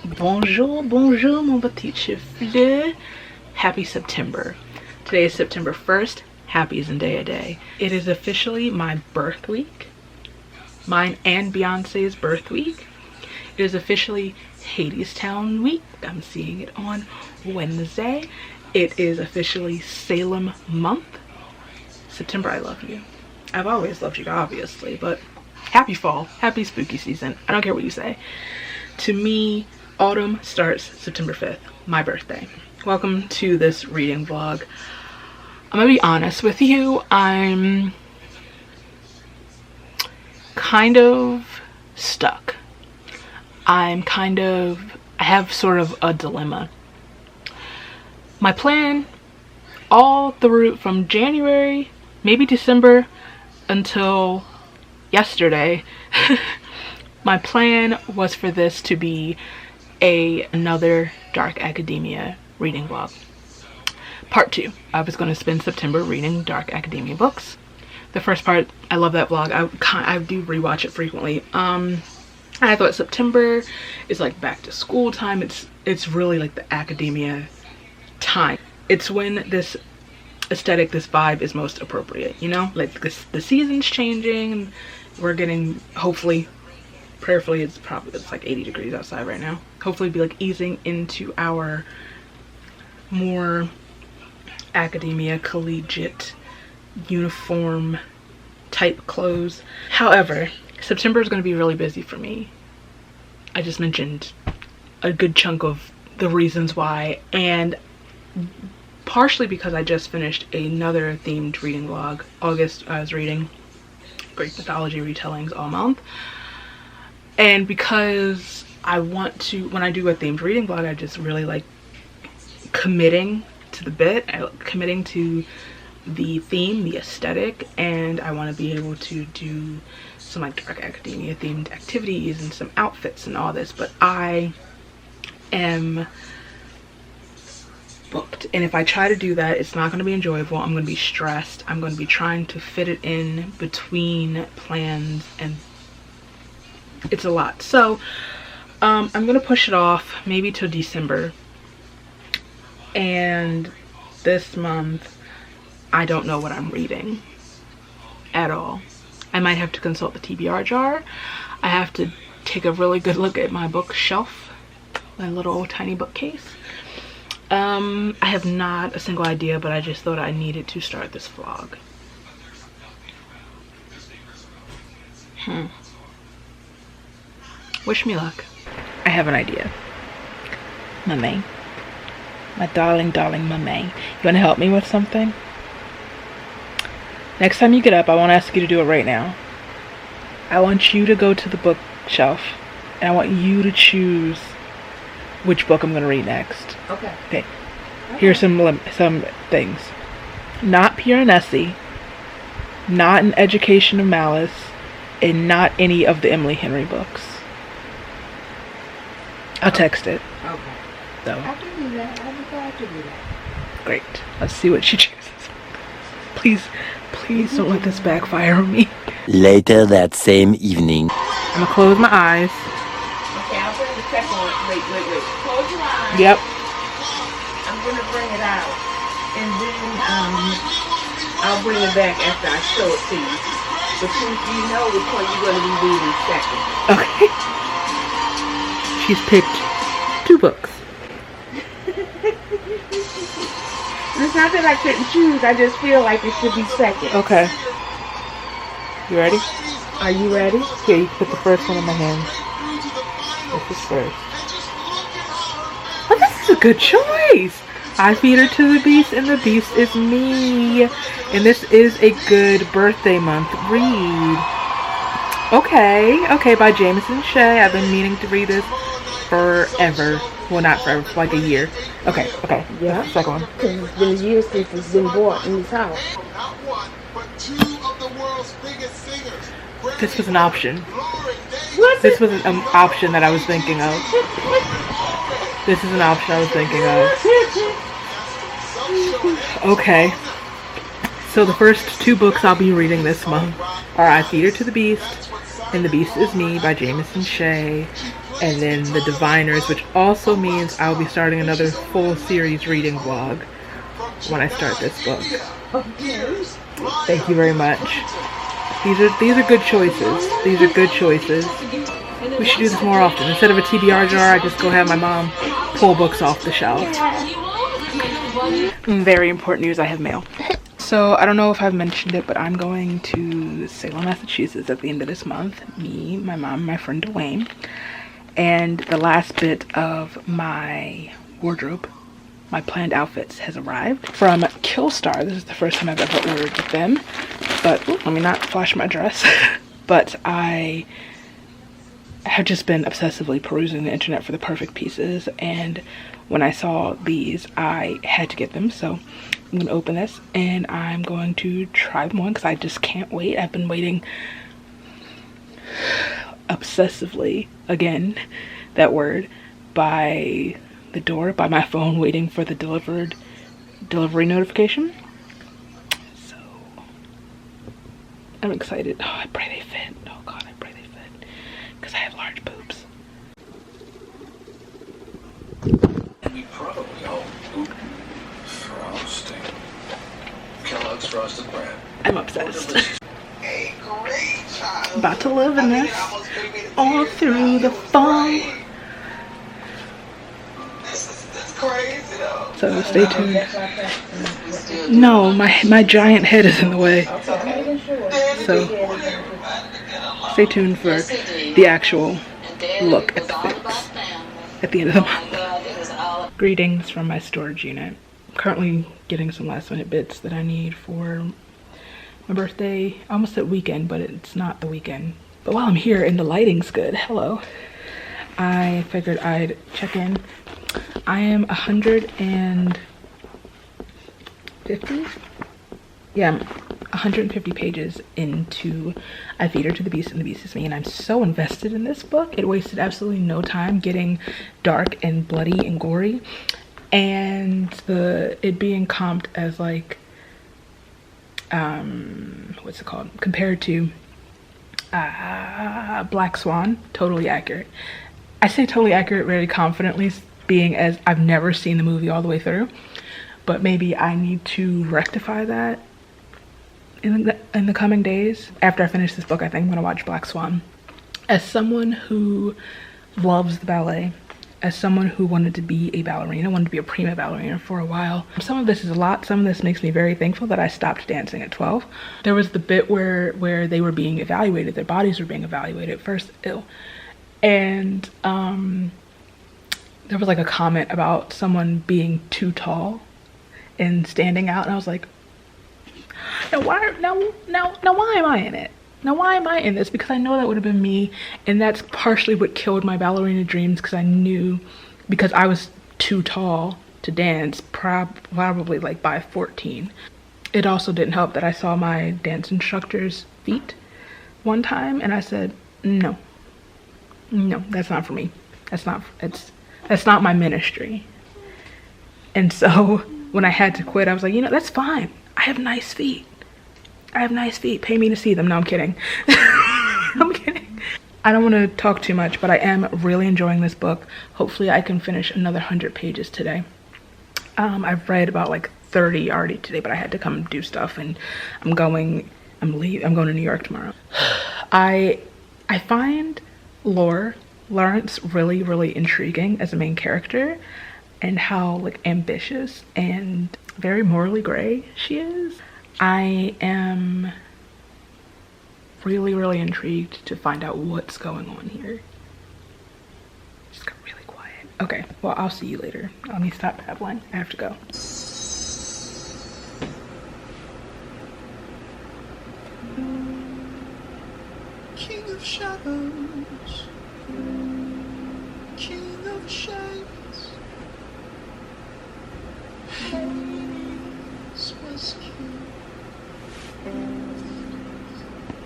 Bonjour, bonjour, mon petit chifleux. Happy September. Today is September 1st. Happy Zendaya Day. It is officially my birth week. Mine and Beyonce's birth week. It is officially Hadestown week. I'm seeing it on Wednesday. It is officially Salem month. September, I love you. I've always loved you, obviously, but happy fall, happy spooky season. I don't care what you say. To me, autumn starts September 5th, my birthday. Welcome to this reading vlog. I'm gonna be honest with you, I'm kind of stuck. I have sort of a dilemma. My plan all through from January, maybe December, until yesterday, my plan was for this to be another dark academia reading vlog. Part 2. I was going to spend September reading dark academia books. The first part, I love that vlog. I do rewatch it frequently. I thought September is like back to school time. It's really like the academia time. It's when this aesthetic, this vibe is most appropriate, you know? Like the season's changing and we're getting, hopefully, prayerfully, it's like 80 degrees outside right now. Hopefully be like easing into our more academia, collegiate, uniform type clothes. However, September is going to be really busy for me. I just mentioned a good chunk of the reasons why, and partially because I just finished another themed reading vlog. August, I was reading Greek mythology retellings all month. And because I want to, when I do a themed reading vlog, I just really like committing to the bit, committing to the theme, the aesthetic, and I want to be able to do some like dark academia themed activities and some outfits and all this, but I am booked, and if I try to do that, it's not going to be enjoyable. I'm going to be stressed. I'm going to be trying to fit it in between plans, and it's a lot. So I'm going to push it off maybe till December. And this month I don't know what I'm reading at all. I might have to consult the TBR jar. I have to take a really good look at my bookshelf, my little tiny bookcase. I have not a single idea, but I just thought I needed to start this vlog. Wish me luck. I have an idea. Mummy. My darling, darling mummy. You want to help me with something? Next time you get up, I won't ask you to do it right now. I want you to go to the bookshelf, and I want you to choose which book I'm going to read next. Okay. Okay. Here's some things. Not Piranesi, not An Education of Malice, and not any of the Emily Henry books. I'll text it. Okay. So. I can do that. I'll be glad to do that. Great. Let's see what she chooses. Please don't let this backfire on me. Later that same evening. I'm gonna close my eyes. Okay, I'll bring the second one. Wait. Close your eyes. Yep. I'm gonna bring it out, and then I'll bring it back after I show it to you. But you know which one you're gonna be reading second. Okay. She's picked 2 books. It's not that I couldn't choose. I just feel like it should be second. Okay. You ready? Are you ready? Here, you put the first one in my hand. This is first. Oh, this is a good choice. I feed her to the beast, and the beast is me. And this is a good birthday month read. Okay, by Jameson Shea. I've been meaning to read this forever. Well, not forever, for like a year. Okay. Yeah. Second one. Because it's been years since it's been bought in this house. This was an option. What's This was an option that I was thinking of. This is an option I was thinking of. Okay. So the first 2 books I'll be reading this month are I Feed Her to the Beast and The Beast Is Me by Jameson Shea and then the Diviners, which also means I'll be starting another full series reading vlog when I start this book. Thank you very much. These are good choices. These are good choices. We should do this more often. Instead of a TBR jar, I just go have my mom pull books off the shelf. Very important news, I have mail. So I don't know if I've mentioned it, but I'm going to Salem, Massachusetts at the end of this month. Me, my mom, my friend Dwayne. And the last bit of my wardrobe, my planned outfits, has arrived from Killstar. This is the first time I've ever ordered with them. But let me not flash my dress. But I have just been obsessively perusing the internet for the perfect pieces, and when I saw these, I had to get them. So I'm gonna open this and I'm going to try them on because I just can't wait. I've been waiting obsessively, again, that word, by the door, by my phone, waiting for the delivery notification. So I'm excited. Oh, I pray they fit. Oh God, I pray they fit because I have large boobs. We probably all frosting. Kellogg's Frosted Bread. I'm obsessed. About to live in this all through the fall. So stay tuned. No, my giant head is in the way. So stay tuned for the actual look at the fix at the end of the month. Greetings from my storage unit. I'm currently getting some last minute bits that I need for my birthday. I almost said weekend, but it's not the weekend. But while I'm here and the lighting's good, hello, I figured I'd check in. I am 150? Yeah, I'm 150 pages into I Feed Her to the Beast and the Beast is Me, and I'm so invested in this book. It wasted absolutely no time getting dark and bloody and gory, and it being comped as like what's it called, compared to Black Swan, totally accurate. I say totally accurate very confidently, being as I've never seen the movie all the way through, but maybe I need to rectify that in the coming days. After I finish this book, I think I'm gonna watch Black Swan. As someone who loves the ballet, as someone who wanted to be a ballerina, wanted to be a prima ballerina for a while, some of this is a lot. Some of this makes me very thankful that I stopped dancing at 12. There was the bit where they were being evaluated, their bodies were being evaluated, first ill, and there was like a comment about someone being too tall and standing out, and I was like, now why am I in it? Now why am I in this? Because I know that would have been me, and that's partially what killed my ballerina dreams, because I knew, because I was too tall to dance probably like by 14. It also didn't help that I saw my dance instructor's feet one time and I said, no, that's not for me. That's not my ministry. And so when I had to quit, I was like, that's fine. I have nice feet. Pay me to see them. No, I'm kidding. I'm kidding. I don't want to talk too much, but I am really enjoying this book. Hopefully I can finish another 100 pages today. I've read about like 30 already today, but I had to come do stuff, and I'm going to New York tomorrow. I find Lawrence really, really intriguing as a main character, and how like ambitious and very morally gray she is. I am really, really intrigued to find out what's going on here. Just got really quiet. Okay, well, I'll see you later. Let me stop babbling. I have to go. King of shadows, king of shades, Hades was king.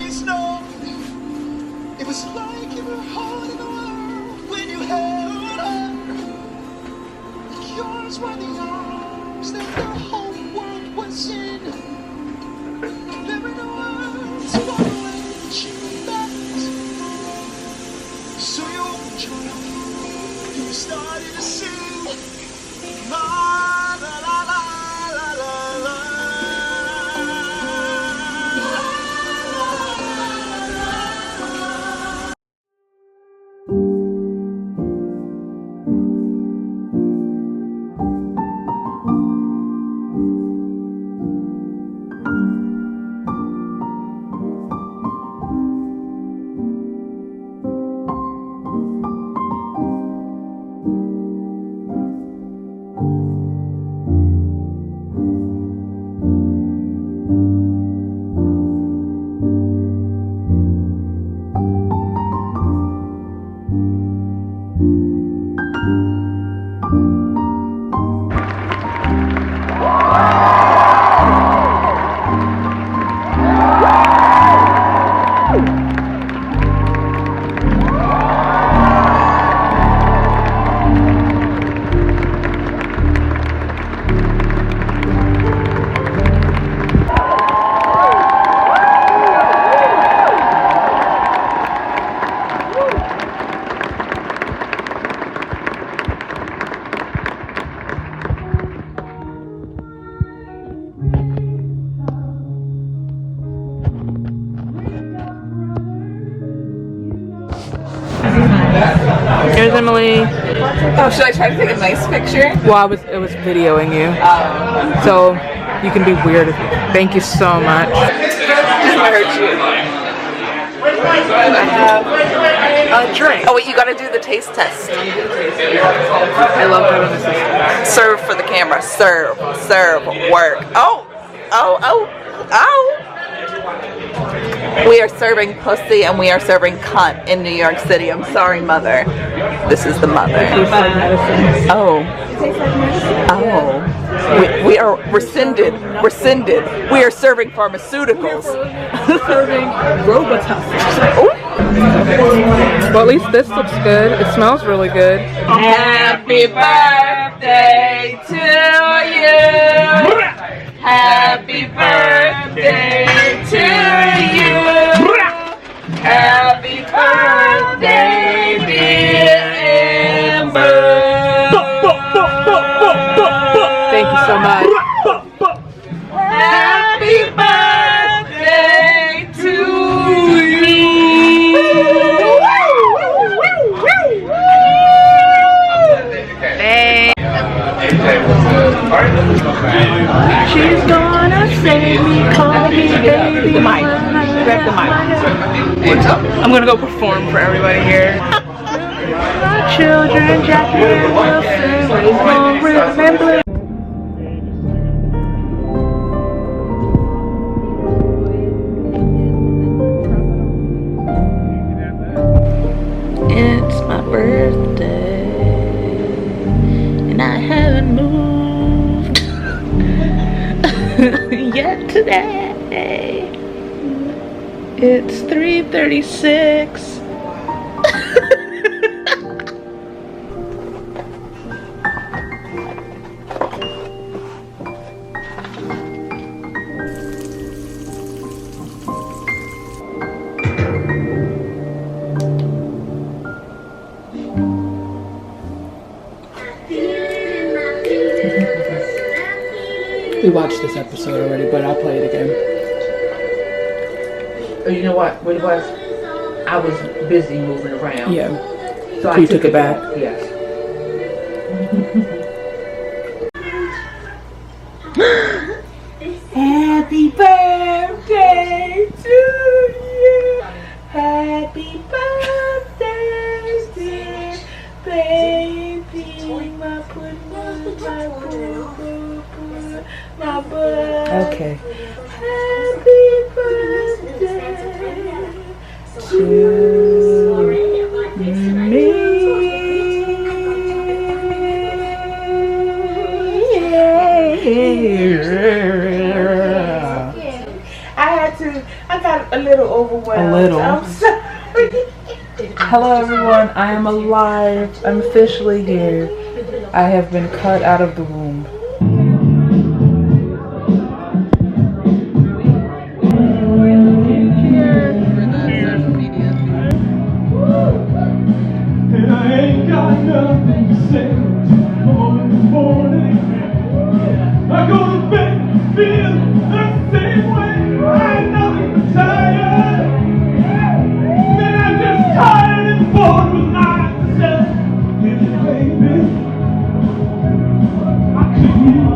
Snow, it was like you were holding the world when you held her. Yours were the arms that the whole world was in. There were no words for when she left. So you opened your mouth. we started to sing. La la la la la la la. Here's Emily. Oh, should I try to take a nice picture? Well, it was videoing you, so you can be weird. Thank you so much. I hurt you. I have a drink. Oh wait, you gotta do the taste test. I love having this assistant. Serve for the camera. Serve. Serve. Work. Oh. Oh. Oh. Oh. We are serving pussy and we are serving cunt in New York City. I'm sorry, mother. This is the mother. Oh. Oh. We are rescinded. Rescinded. We are serving pharmaceuticals. Serving Robitussin. Well, at least this looks good. It smells really good. Happy birthday to you. Happy birthday to you. Happy birthday, dear Amber. Thank you so much. Happy birthday to you. She's gonna save me, call me baby. The mic. Grab the mic. I'm gonna go perform for everybody here. My children, Jackie and Wilson, will remember. It's my birthday, and I haven't moved yet today. It's 3:36. We watched this episode already, but I'll play it again. You know what it was? I was busy moving around. Yeah. So You took it back? Yes. Happy birthday to you. Happy birthday, dear baby. My butt. Okay. Happy birthday to me. I got a little overwhelmed. A little. I'm sorry. Hello everyone, I am alive. I'm officially here. I have been cut out of the womb. And I ain't got nothing I go to bed, feel the same way. I ain't nothing but tired. Then I'm just tired and bored with myself. Yeah, baby, I could use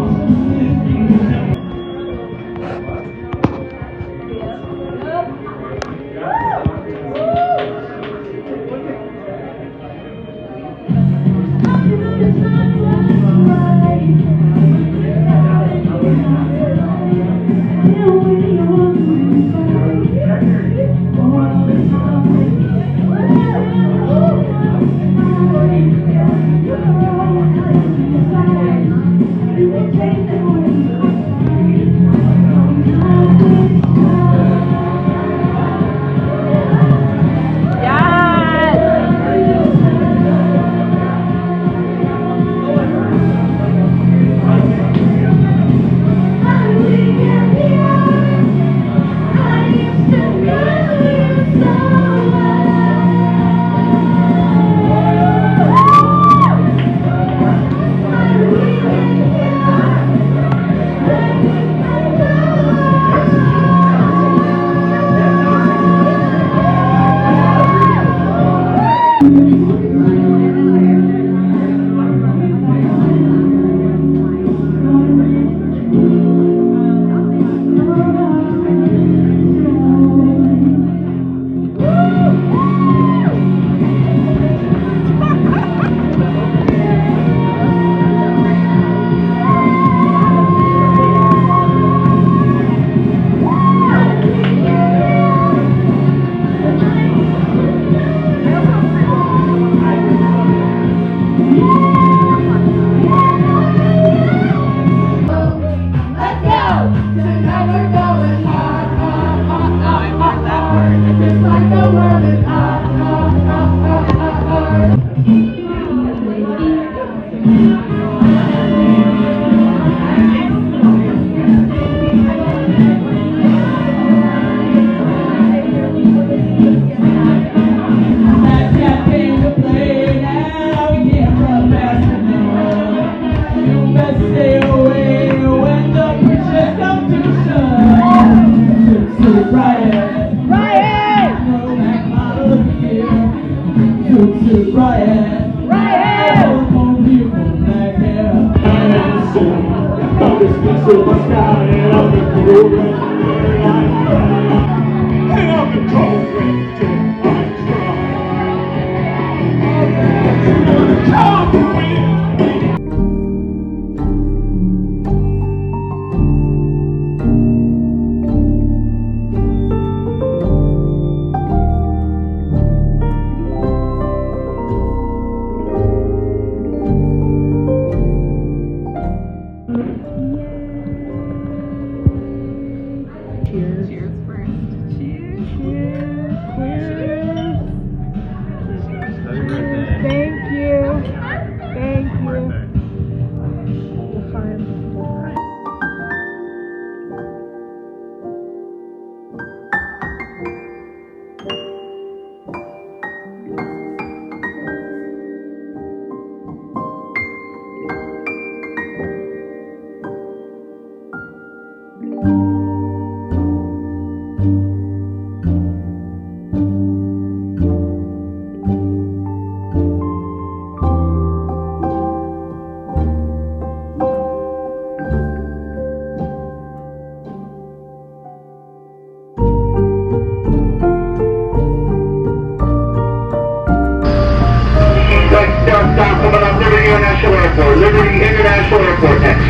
Liberty International Airport next.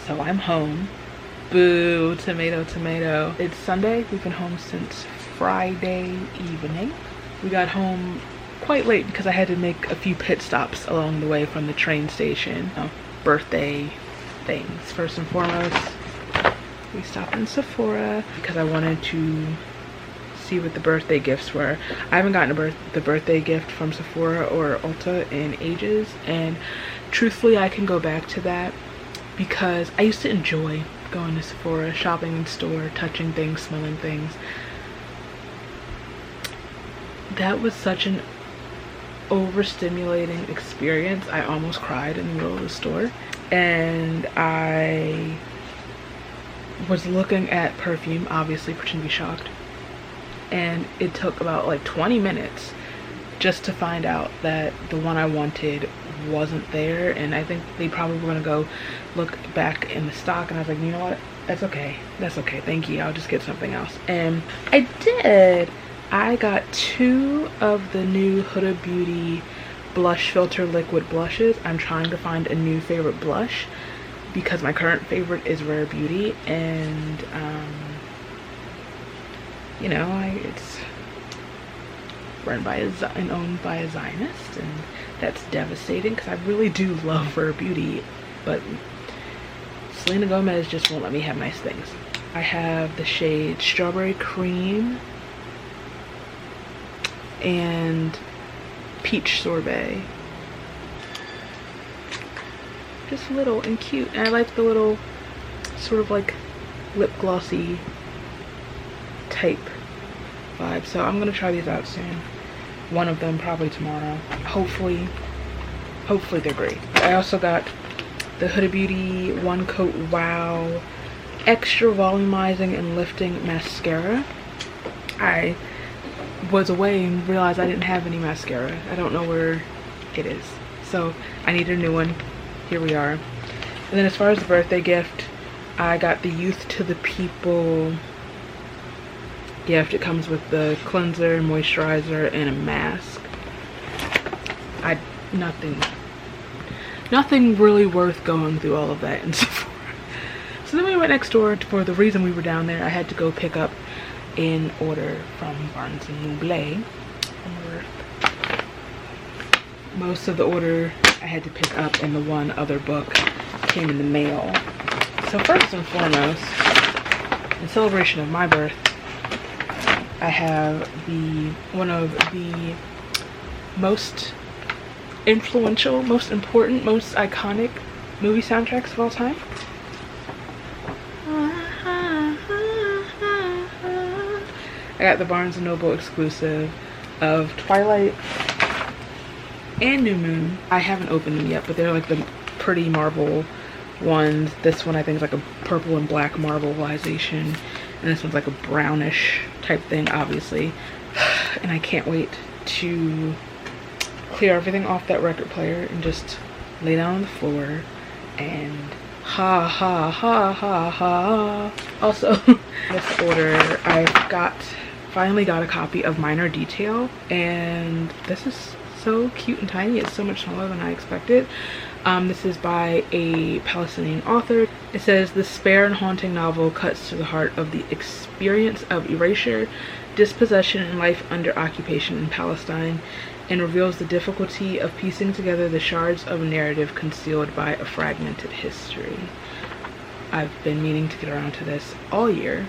So I'm home. Boo, tomato, tomato. It's Sunday. We've been home since Friday evening. We got home quite late because I had to make a few pit stops along the way from the train station. Birthday things. First and foremost, we stopped in Sephora because I wanted to see what the birthday gifts were. I haven't gotten the birthday gift from Sephora or Ulta in ages, and truthfully, I can go back to that because I used to enjoy going to Sephora, shopping in store, touching things, smelling things. That was such an overstimulating experience. I almost cried in the middle of the store, and I was looking at perfume, obviously pretending to be shocked, and it took about like 20 minutes just to find out that the one I wanted wasn't there. And I think they probably were gonna go look back in the stock, and I was like, you know what, that's okay, thank you, I'll just get something else. And I did. I got 2 of the new Huda Beauty blush filter liquid blushes. I'm trying to find a new favorite blush because my current favorite is Rare Beauty, and you know, it's run by and owned by a Zionist, and that's devastating because I really do love Rare Beauty, but Selena Gomez just won't let me have nice things. I have the shade Strawberry Cream and Peach Sorbet. Just little and cute, and I like the little sort of like lip glossy type vibe, so I'm gonna try these out soon. One of them probably tomorrow. Hopefully they're great. I also got the Huda Beauty One Coat Wow Extra Volumizing and Lifting Mascara. I was away and realized I didn't have any mascara. I don't know where it is, so I need a new one. Here we are. And then as far as the birthday gift, I got the Youth to the People gift. It comes with the cleanser, moisturizer, and a mask. Nothing really worth going through all of that and so forth. So then we went next door. For the reason we were down there, I had to go pick up an order from Barnes & Noble. Most of the order I had to pick up, and the one other book came in the mail. So first and foremost, in celebration of my birth, I have one of the most influential, most important, most iconic movie soundtracks of all time. I got the Barnes & Noble exclusive of Twilight and New Moon. I haven't opened them yet, but they're like the pretty marble ones. This one I think is like a purple and black marbleization, and this one's like a brownish type thing, obviously. And I can't wait to clear everything off that record player and just lay down on the floor and ha ha ha ha ha. Also, this order, I finally got a copy of Minor Detail, and this is so cute and tiny. It's so much smaller than I expected. This is by a Palestinian author. It says, the spare and haunting novel cuts to the heart of the experience of erasure, dispossession, and life under occupation in Palestine, and reveals the difficulty of piecing together the shards of a narrative concealed by a fragmented history. I've been meaning to get around to this all year,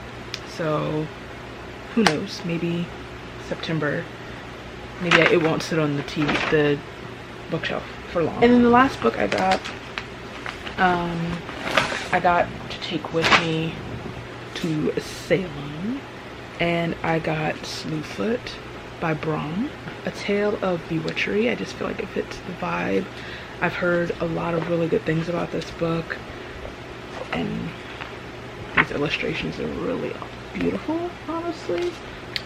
so who knows, maybe September. Maybe it won't sit on the bookshelf for long. And then the last book I got to take with me to Salem, and I got Slewfoot by Brom, A Tale of Bewitchery. I just feel like it fits the vibe. I've heard a lot of really good things about this book, and these illustrations are really beautiful, honestly.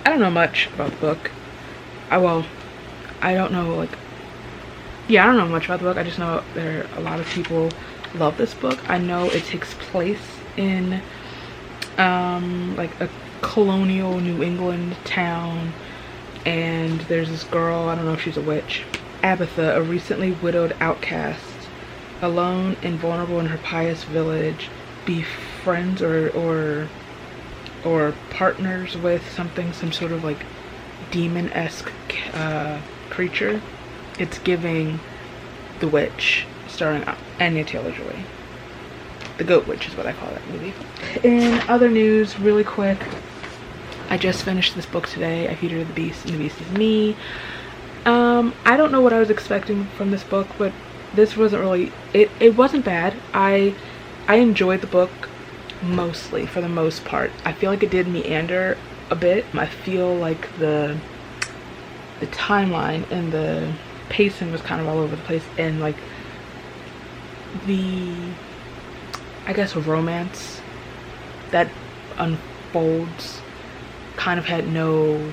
I don't know much about the book. I don't know much about the book. I just know a lot of people love this book. I know it takes place in like a colonial New England town, and there's this girl, I don't know if she's a witch, Abatha, a recently widowed outcast, alone and vulnerable in her pious village, befriends or partners with some sort of like demon-esque creature. It's giving The Witch, starring Anya Taylor-Joy. The Goat Witch is what I call that movie. In other news, really quick, I just finished this book today, I Feed Her to the Beast and the Beast is Me. I don't know what I was expecting from this book, but this wasn't really, it wasn't bad. I enjoyed the book mostly, for the most part. I feel like it did meander a bit. I feel like the timeline and the pacing was kind of all over the place, and like the, I guess, romance that unfolds kind of had no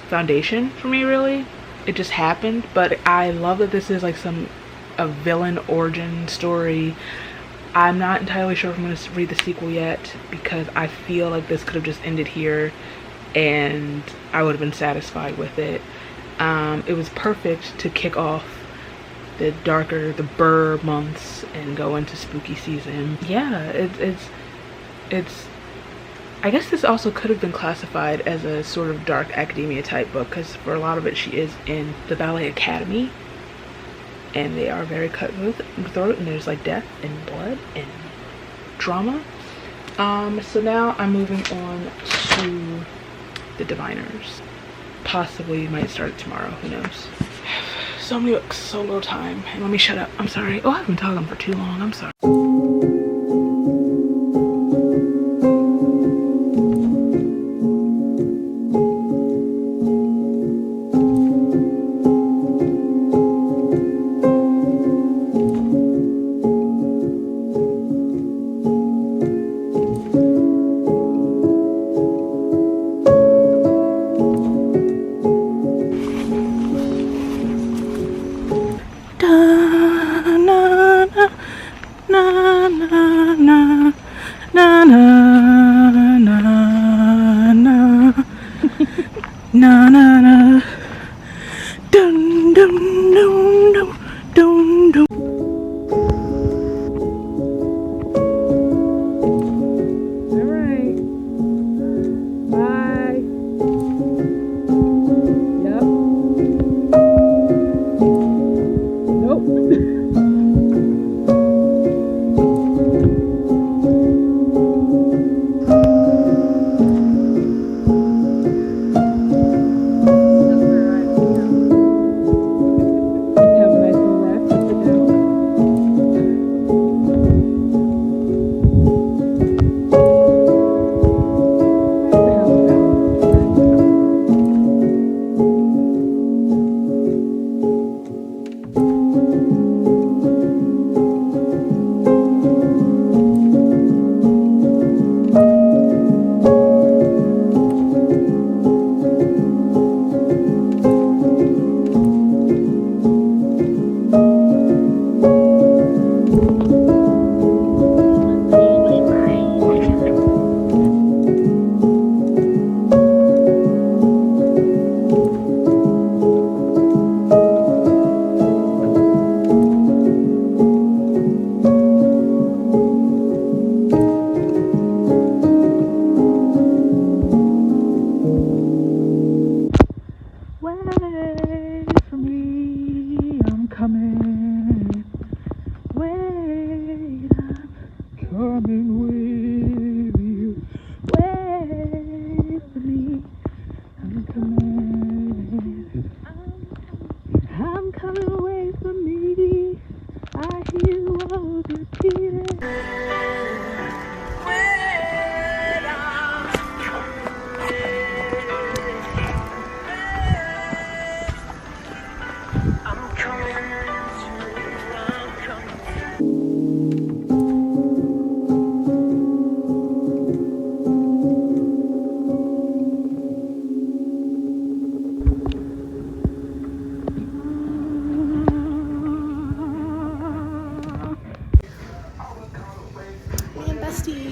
foundation for me, really. It just happened. But I love that this is like a villain origin story. I'm not entirely sure if I'm going to read the sequel yet, because I feel like this could have just ended here and I would have been satisfied with it. It was perfect to kick off the Burr months and go into spooky season. Yeah, it's I guess this also could have been classified as a sort of dark academia type book, because for a lot of it she is in the ballet academy and they are very cutthroat, and there's like death and blood and drama. So now I'm moving on to the Diviners. Possibly might start tomorrow, who knows. So many books, so little time. And let me shut up, I'm sorry. Oh, I've been talking for too long, I'm sorry.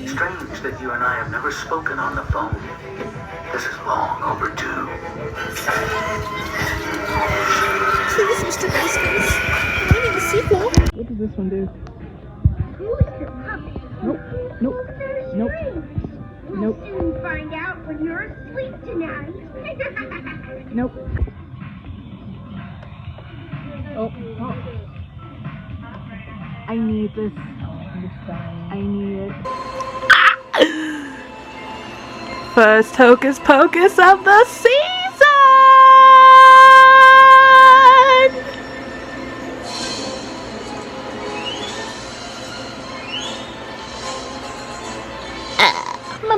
Strange that you and I have never spoken on the phone. This is long overdue. Please, Mr. Ghostface. I need a sequel. What does this one do? Nope. Nope. Nope. Nope. We'll soon find out when you're asleep tonight. Nope. Oh. I need this. I need it. First hocus pocus of the season!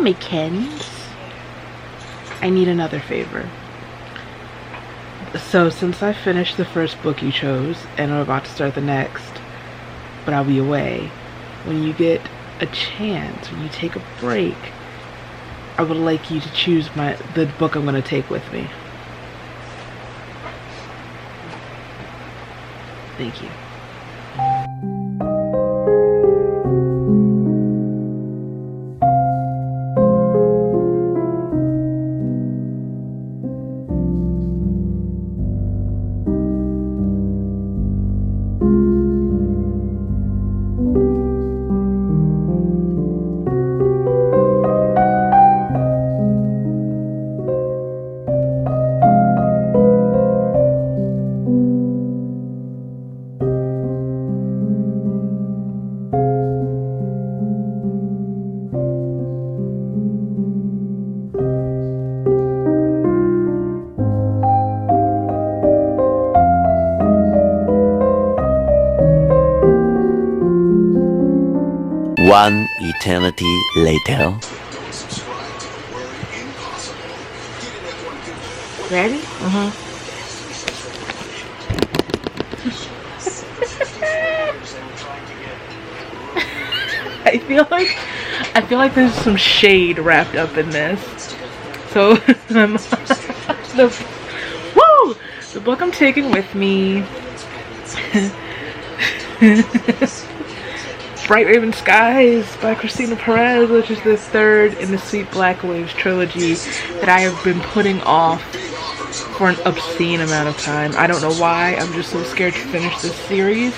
Mexicans, I need another favor. So since I finished the first book you chose and I'm about to start the next, but I'll be away, when you get a chance, when you take a break, I would like you to choose the book I'm going to take with me. Thank you. One eternity later. Ready? I feel like there's some shade wrapped up in this. So the book I'm taking with me, Bright Raven Skies by Christina Perez, which is the third in the Sweet Black Waves trilogy that I have been putting off for an obscene amount of time. I don't know why. I'm just so scared to finish this series.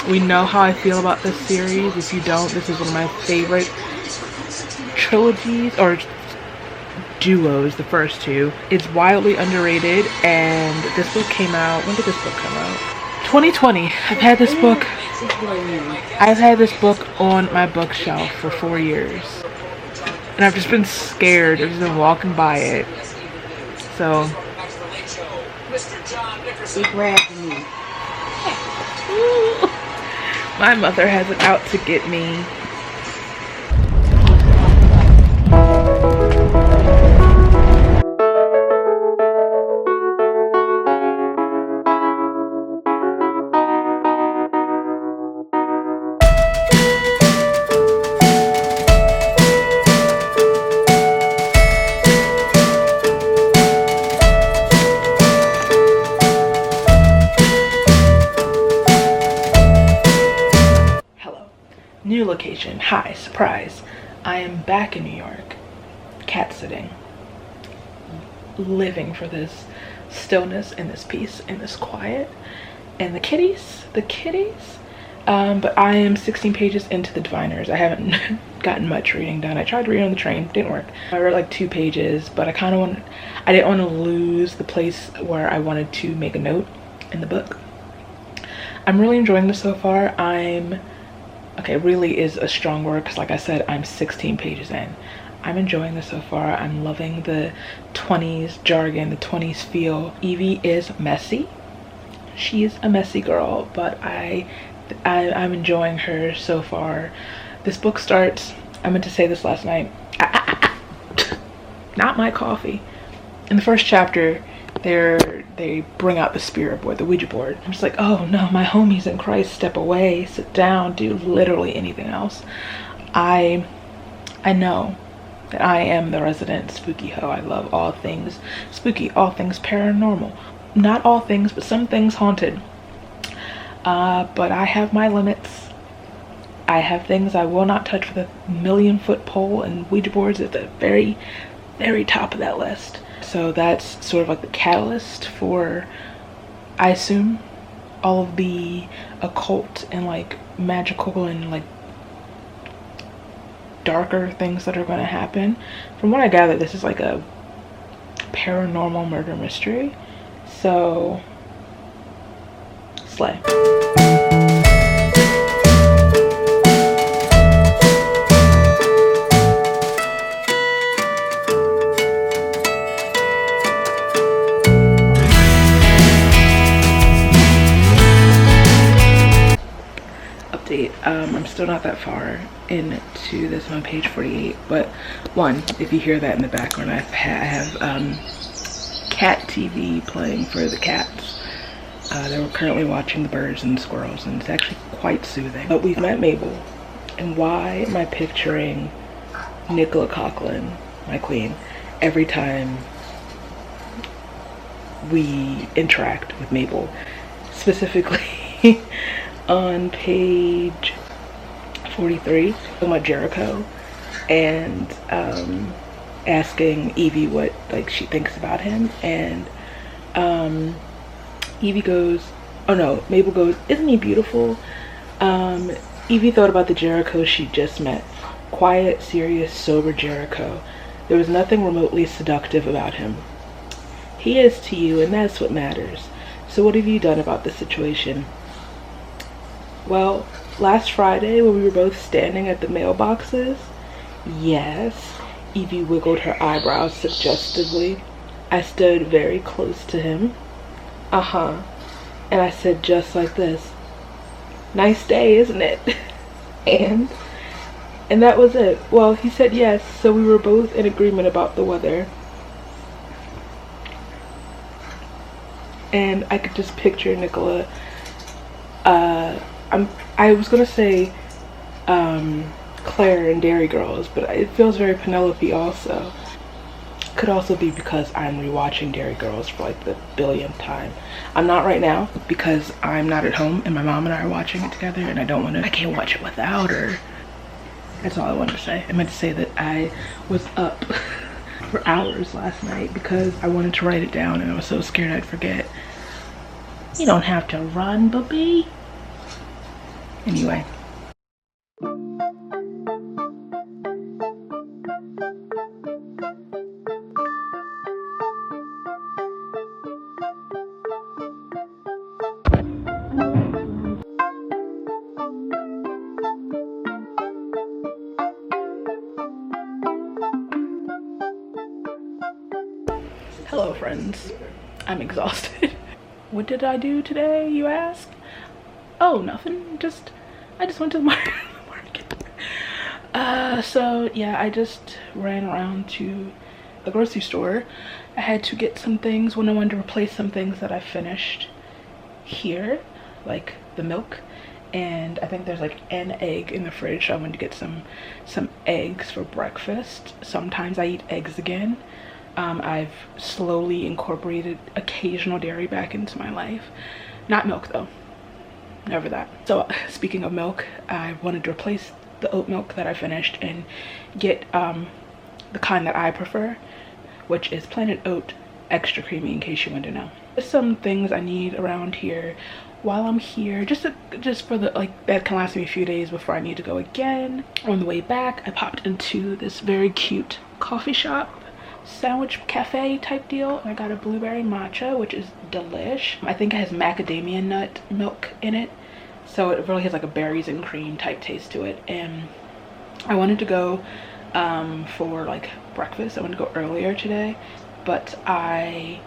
We know how I feel about this series. If you don't, this is one of my favorite trilogies, or duos, the first two. It's wildly underrated, and this book came out, when did this book come out? 2020. I've had this book on my bookshelf for 4 years, and I've just been scared. I've just been walking by it. So It grabbed me. my mother has it out to get me. New location. Hi, surprise. I am back in New York, cat sitting, living for this stillness and this peace and this quiet and the kitties. But I am 16 pages into the Diviners. I haven't gotten much reading done. I tried to read on the train, didn't work. I read like 2 pages, but I didn't want to lose the place where I wanted to make a note in the book. I'm really enjoying this so far. Okay, really is a strong word, because like I said, I'm 16 pages in. I'm enjoying this so far. I'm loving the 20s jargon, the 20s feel. Evie is messy. She's a messy girl, but I'm enjoying her so far. This book starts, I meant to say this last night. Not my coffee. In the first chapter, they bring out the spirit board, the Ouija board. I'm just like, oh no, my homies in Christ, step away, sit down, do literally anything else. I know that I am the resident spooky hoe. I love all things spooky, all things paranormal. Not all things, but some things haunted. But I have my limits. I have things I will not touch with a 1,000,000-foot pole, and Ouija boards at the very, very top of that list. So that's sort of like the catalyst for, I assume, all of the occult and like magical and like darker things that are going to happen. From what I gather, this is like a paranormal murder mystery. So, slay. update. I'm still not that far into this. I'm on page 48, but one, if you hear that in the background, I have cat TV playing for the cats. They were currently watching the birds and the squirrels, and it's actually quite soothing. But we've met Mabel, and why am I picturing Nicola Coughlan, my queen, every time we interact with Mabel? Specifically on page 43, talking about Jericho and asking Evie what she thinks about him, and Evie goes, oh no, Mabel goes, isn't he beautiful? Evie thought about the Jericho she just met. Quiet, serious, sober Jericho. There was nothing remotely seductive about him. He is to you, and that's what matters. So what have you done about the situation? Well, last Friday when we were both standing at the mailboxes, yes, Evie wiggled her eyebrows suggestively. I stood very close to him. And I said just like this, nice day, isn't it? and that was it. Well, he said yes, so we were both in agreement about the weather. And I could just picture Nicola. I was gonna say Claire and Dairy Girls, but it feels very Penelope also. Could also be because I'm rewatching Dairy Girls for like the billionth time. I'm not right now because I'm not at home and my mom and I are watching it together, and I can't watch it without her. That's all I wanted to say. I meant to say that I was up for hours last night because I wanted to write it down and I was so scared I'd forget. You don't have to run, bubby. Anyway. Hello friends, I'm exhausted. What did I do today, you ask? Oh, nothing, I just went to the market. So yeah, I just ran around to the grocery store. I had to get some things when I wanted to replace some things that I finished here, like the milk, and I think there's like an egg in the fridge, so I wanted to get some eggs for breakfast. Sometimes I eat eggs again. I've slowly incorporated occasional dairy back into my life. Not milk though, never that. So speaking of milk, I wanted to replace the oat milk that I finished and get the kind that I prefer, which is Planet Oat extra creamy, in case you want to know. There's some things I need around here while I'm here, just for the that can last me a few days before I need to go again. On the way back, I popped into this very cute coffee shop, sandwich cafe type deal. I got a blueberry matcha, which is delish. I think it has macadamia nut milk in it, so it really has like a berries and cream type taste to it. And I wanted to go for like breakfast. I wanted to go earlier today, but I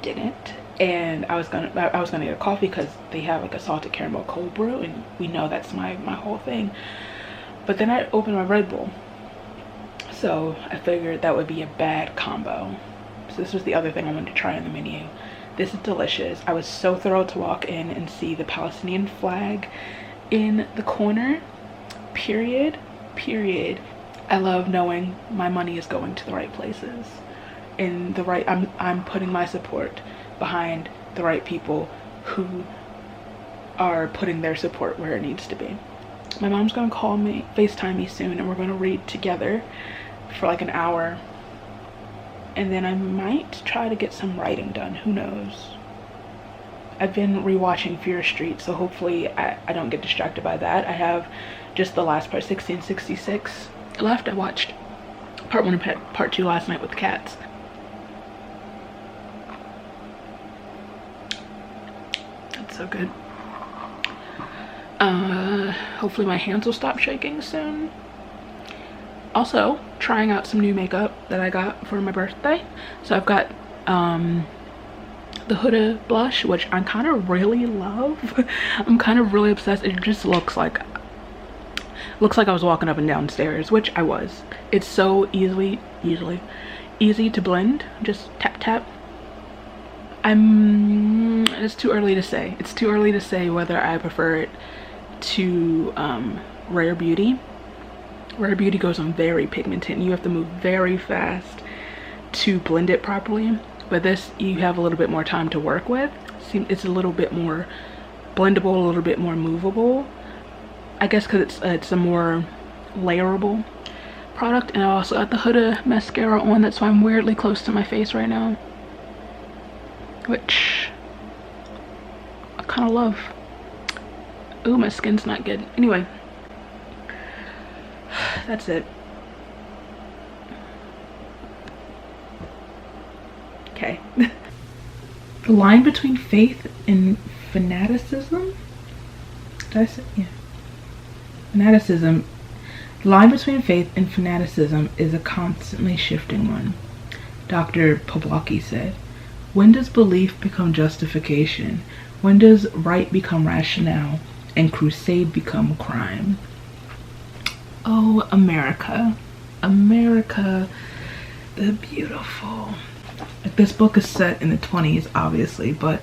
didn't. And I was gonna get a coffee because they have like a salted caramel cold brew, and we know that's my whole thing. But then I opened my Red Bull, so I figured that would be a bad combo. So this was the other thing I wanted to try on the menu. This is delicious. I was so thrilled to walk in and see the Palestinian flag in the corner. Period. I love knowing my money is going to the right places, in the right, I'm putting my support behind the right people who are putting their support where it needs to be. My mom's gonna call me, FaceTime me soon, and we're gonna read together for like an hour, and then I might try to get some writing done. Who knows? I've been rewatching Fear Street, so hopefully I don't get distracted by that. I have just the last part, 1666, left. I watched part 1 and part 2 last night with the cats. That's so good. Hopefully my hands will stop shaking soon. Also, trying out some new makeup that I got for my birthday. So I've got the Huda blush, which I kind of really love. I'm kind of really obsessed. It just looks like I was walking up and down stairs, which I was. It's so easy to blend. Just tap tap. It's too early to say. It's too early to say whether I prefer it to Rare Beauty. Rare Beauty goes on very pigmented and you have to move very fast to blend it properly. But this, you have a little bit more time to work with. It's a little bit more blendable, a little bit more movable. I guess because it's a more layerable product. And I also got the Huda mascara on. That's why I'm weirdly close to my face right now, which I kind of love. Ooh, my skin's not good. Anyway, that's it. Okay. The line between faith and fanaticism? Did I say? Yeah. Fanaticism. The line between faith and fanaticism is a constantly shifting one, Dr. Poblocki said. When does belief become justification? When does right become rationale and crusade become crime? Oh, America. America the beautiful. This book is set in the 20s, obviously, but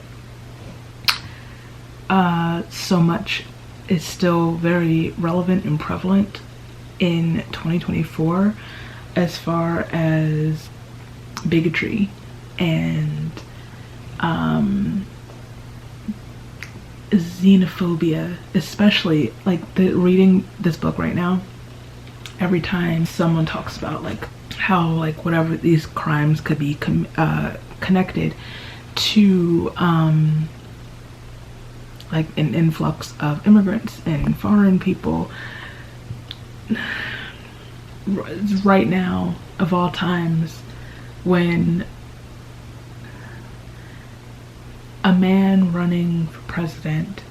so much is still very relevant and prevalent in 2024 as far as bigotry and xenophobia, especially like reading this book right now. Every time someone talks about like how like whatever these crimes could be connected to like an influx of immigrants and foreign people, right now of all times, when a man running for president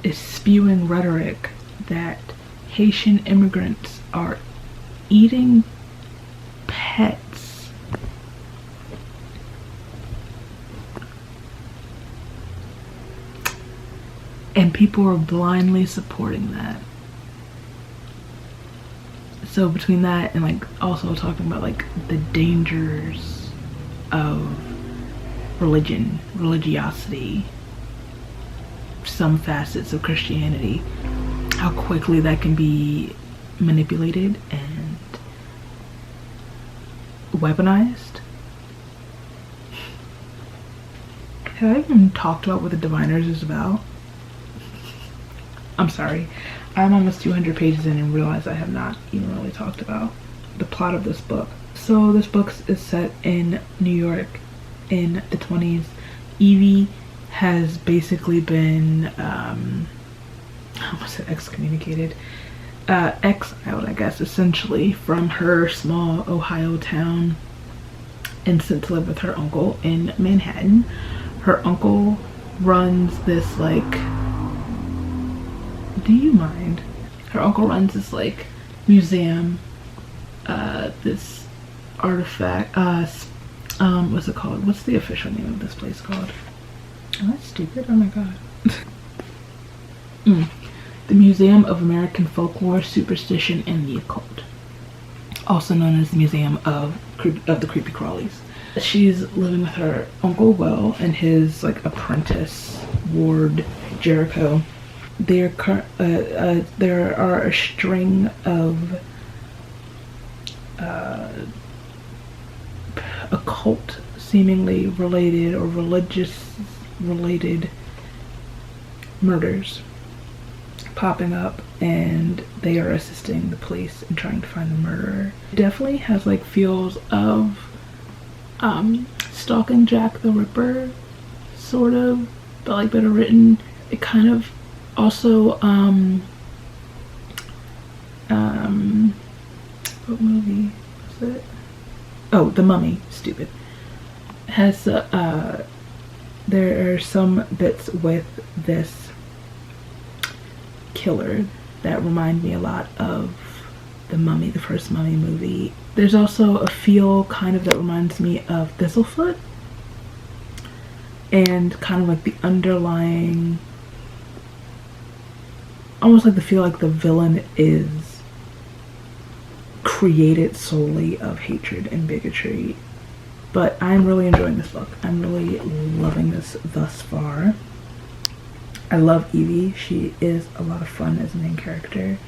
is spewing rhetoric that Haitian immigrants are eating pets. And people are blindly supporting that. So between that and like also talking about like the dangers of religiosity, some facets of Christianity, how quickly that can be manipulated and weaponized. Have I even talked about what The Diviners is about? I'm sorry. I'm almost 200 pages in and realize I have not even really talked about the plot of this book. So this book is set in New York in the 20s. Evie has basically been excommunicated, exiled, I guess, essentially from her small Ohio town and sent to live with her uncle in Manhattan. Her uncle runs this like, do you mind? Her uncle runs this like museum, this artifact, what's it called? What's the official name of this place called? Oh, that's stupid. Oh my god. The Museum of American Folklore, Superstition, and the Occult, also known as the Museum of the Creepy Crawlies. She's living with her Uncle Will and his like apprentice Ward Jericho. There are a string of occult, seemingly related or religious related murders popping up, and they are assisting the police in trying to find the murderer. It definitely has like feels of Stalking Jack the Ripper, sort of, but like better written. It kind of also what movie was it? Oh, The Mummy. Stupid. Has there are some bits with this killer that remind me a lot of The Mummy, the first Mummy movie. There's also a feel kind of that reminds me of Thistlefoot, and kind of like the underlying, almost like the feel like the villain is created solely of hatred and bigotry. But I'm really enjoying this book. I'm really loving this thus far. I love Evie. She is a lot of fun as a main character.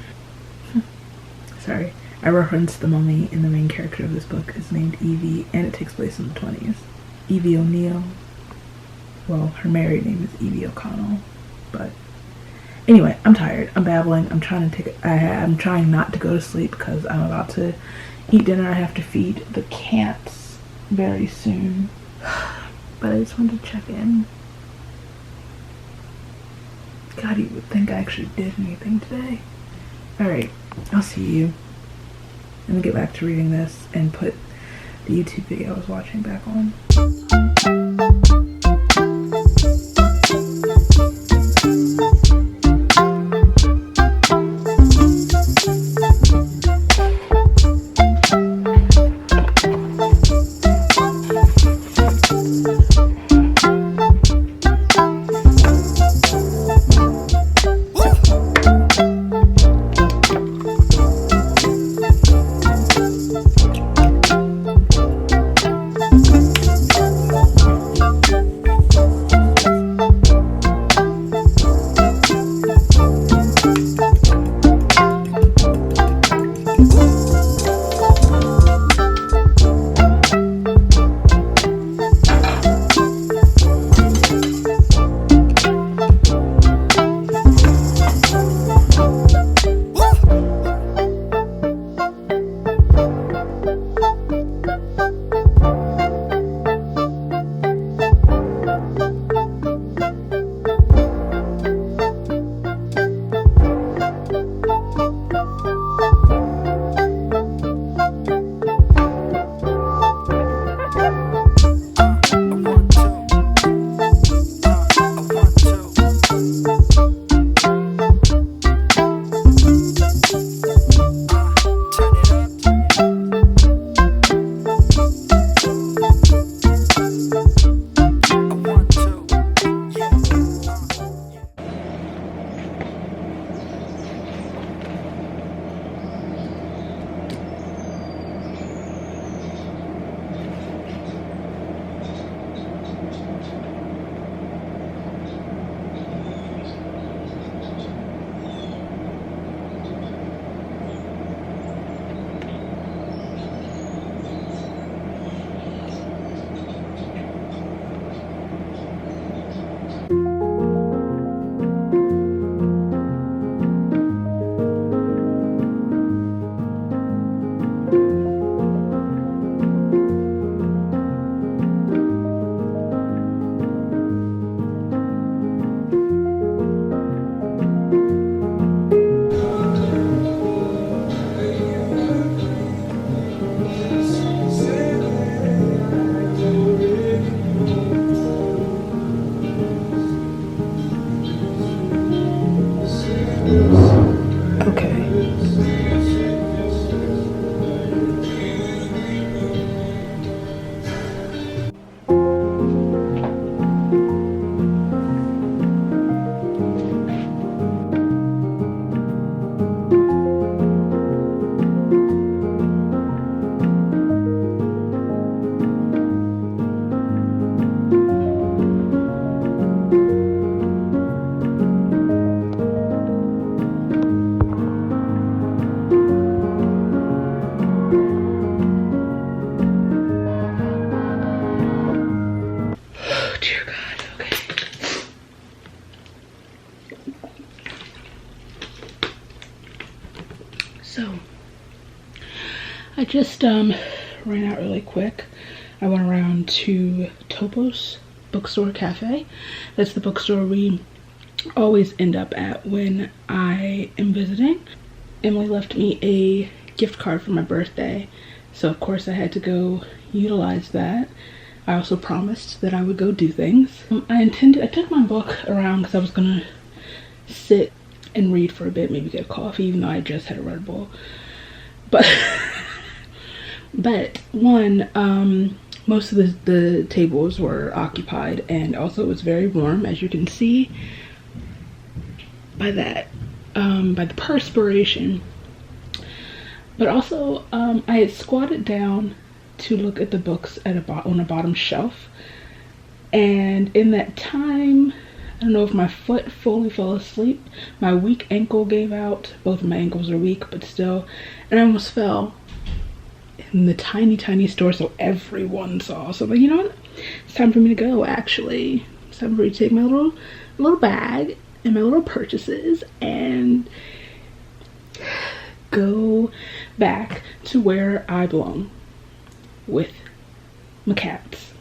Sorry. I referenced the mummy, and the main character of this book is named Evie, and it takes place in the 20s. Evie O'Neill. Well, her married name is Evie O'Connell. But anyway, I'm tired. I'm babbling. I'm trying not to go to sleep because I'm about to eat dinner. I have to feed the cats very soon. But I just wanted to check in. God, you would think I actually did anything today. Alright, I'll see you. Let me get back to reading this and put the YouTube video I was watching back on. So I just ran out really quick. I went around to Topos Bookstore Cafe. That's the bookstore we always end up at when I am visiting. Emily left me a gift card for my birthday, so of course I had to go utilize that. I also promised that I would go do things. I took my book around because I was gonna sit and read for a bit, maybe get a coffee, even though I just had a Red Bull. But one most of the tables were occupied, and also it was very warm, as you can see by that, by the perspiration. But also, I had squatted down to look at the books at on a bottom shelf, and in that time, I don't know if my foot fully fell asleep, my weak ankle gave out. Both of my ankles are weak, but still, and I almost fell in the tiny store, so everyone saw. So I'm like, you know what? It's time for me to go, actually. It's time for me to take my little bag and my little purchases and go back to where I belong with my cats.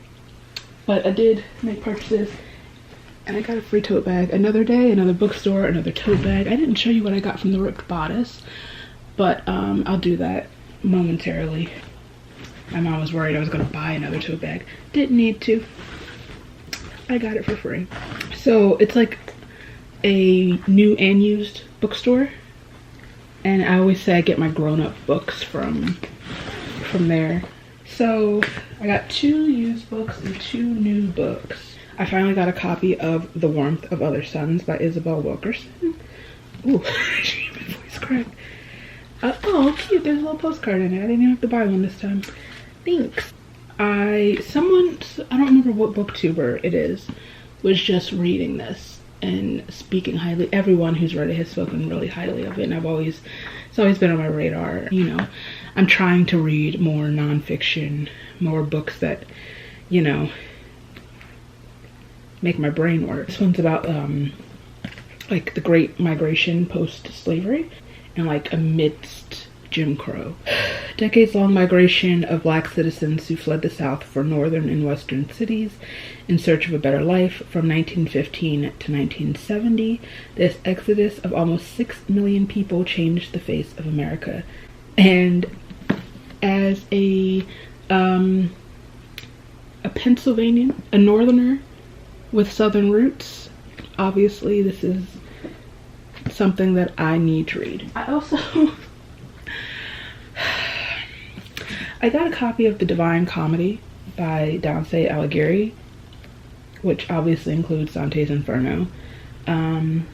But I did make purchases, and I got a free tote bag. Another day, another bookstore, another tote bag. I didn't show you what I got from the Ripped Bodice, but I'll do that momentarily. My mom was worried I was gonna buy another tote bag. Didn't need to. I got it for free. So it's like a new and used bookstore, and I always say I get my grown-up books from there. So I got 2 used books and 2 new books. I finally got a copy of The Warmth of Other Suns by Isabel Wilkerson. Ooh, my voice cracked. Oh, cute, there's a little postcard in it. I didn't even have to buy one this time. Thanks. I don't remember what booktuber it is, was just reading this and speaking highly. Everyone who's read it has spoken really highly of it, and it's always been on my radar. You know, I'm trying to read more nonfiction, more books that, you know, make my brain work. This one's about like the Great Migration post-slavery and like amidst Jim Crow. Decades-long migration of Black citizens who fled the South for northern and western cities in search of a better life from 1915 to 1970. This exodus of almost 6 million people changed the face of America. And as a Pennsylvanian, a northerner with southern roots, obviously this is something that I need to read. I also I got a copy of The Divine Comedy by Dante Alighieri, which obviously includes Dante's Inferno. And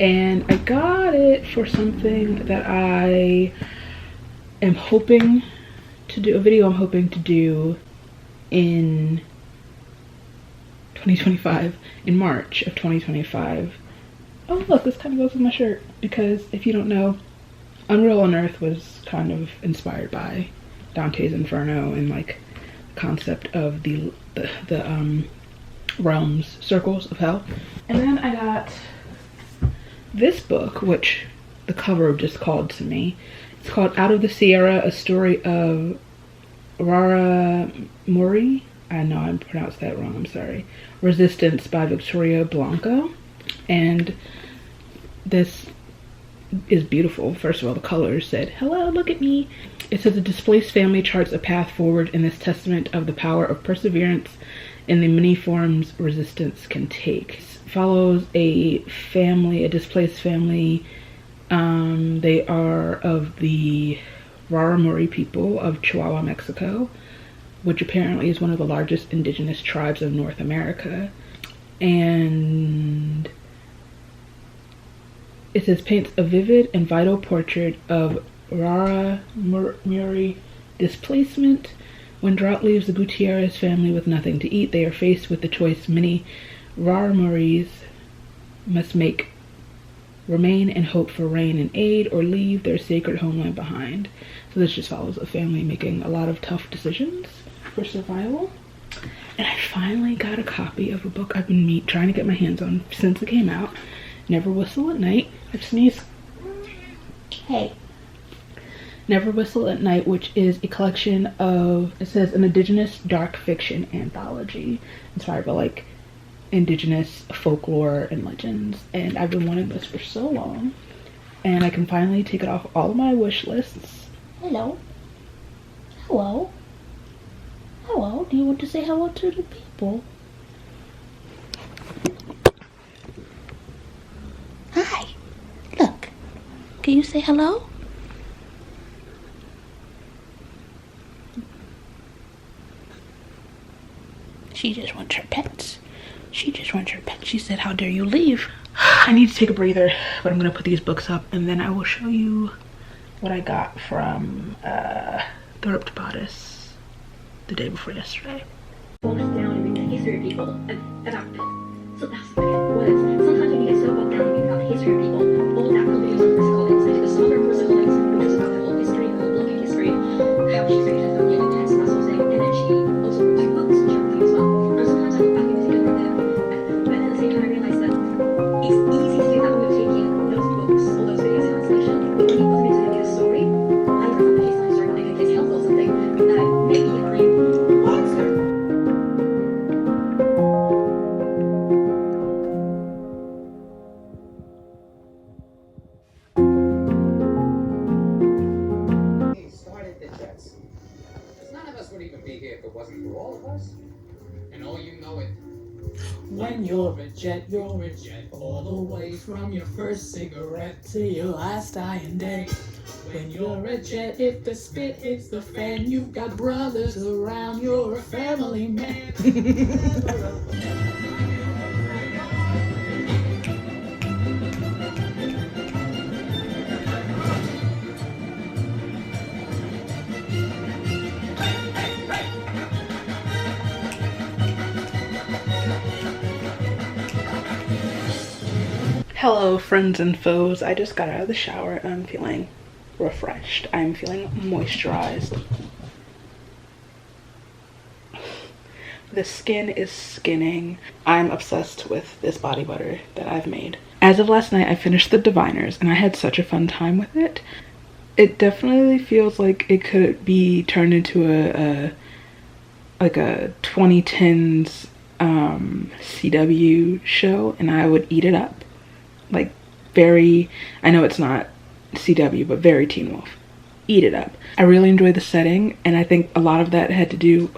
I got it for something that I am hoping to do, a video I'm hoping to do in 2025, in March of 2025. Oh look, this kind of goes with my shirt, because if you don't know, Unreal Unearthed was kind of inspired by Dante's Inferno and like the concept of the realms, circles of hell. And then I got this book, which the cover just called to me. It's called Out of the Sierra, a story of Rara Muri. I know I pronounced that wrong, I'm sorry. Resistance by Victoria Blanco. And this is beautiful. First of all, the colors said, "Hello, look at me." It says a displaced family charts a path forward in this testament of the power of perseverance in the many forms resistance can take. It follows a family, a displaced family. They are of the Raramuri people of Chihuahua, Mexico, which apparently is one of the largest indigenous tribes of North America. And it says paints a vivid and vital portrait of Raramuri displacement. When drought leaves the Gutierrez family with nothing to eat, they are faced with the choice many Raramuris must make: remain and hope for rain and aid, or leave their sacred homeland behind. So this just follows a family making a lot of tough decisions for survival. And I finally got a copy of a book I've been trying to get my hands on since it came out. Never Whistle at Night. I sneezed. Hey. Never Whistle at Night, which is a collection of, it says, an indigenous dark fiction anthology inspired by like indigenous folklore and legends. And I've been wanting this for so long, and I can finally take it off all of my wish lists. Hello. Hello. Hello. Do you want to say hello to the people? Hi. Look. Can you say hello? She just wants her pets. She just wants her pets. She said, how dare you leave? I need to take a breather, but I'm gonna put these books up and then I will show you what I got from Thrift Bodice the day before yesterday. Down and read the history of people about it. So that's what it was. Sometimes when you get so bogged down reading about the history of people, all that comes on Chris Collins. I did a summer course of Collins, which was about the whole history, the whole blocking history, how she created her family and text and that sort of thing. And then she also wrote 2 books, which are things as well. And sometimes I look back and think of them, but at the same time I realised that it's easy to do that when you're taking those books or those videos in isolation. But when you put them into a story, I for example, case story when I get case help or something, that maybe I'm monster. Started the Jets. Because none of us would even be here if it wasn't for all of us. And all you know it. When you're a jet all the way from your first cigarette to your last dying day. When you're a jet, if the spit hits the fan, you've got brothers around, you're a family man. Hello friends and foes. I just got out of the shower and I'm feeling refreshed. I'm feeling moisturized. The skin is skinning. I'm obsessed with this body butter that I've made. As of last night, I finished the Diviners and I had such a fun time with it. It definitely feels like it could be turned into a 2010s CW show and I would eat it up. Like very, I know it's not CW, but very Teen Wolf. Eat it up. I really enjoyed the setting and I think a lot of that had to do,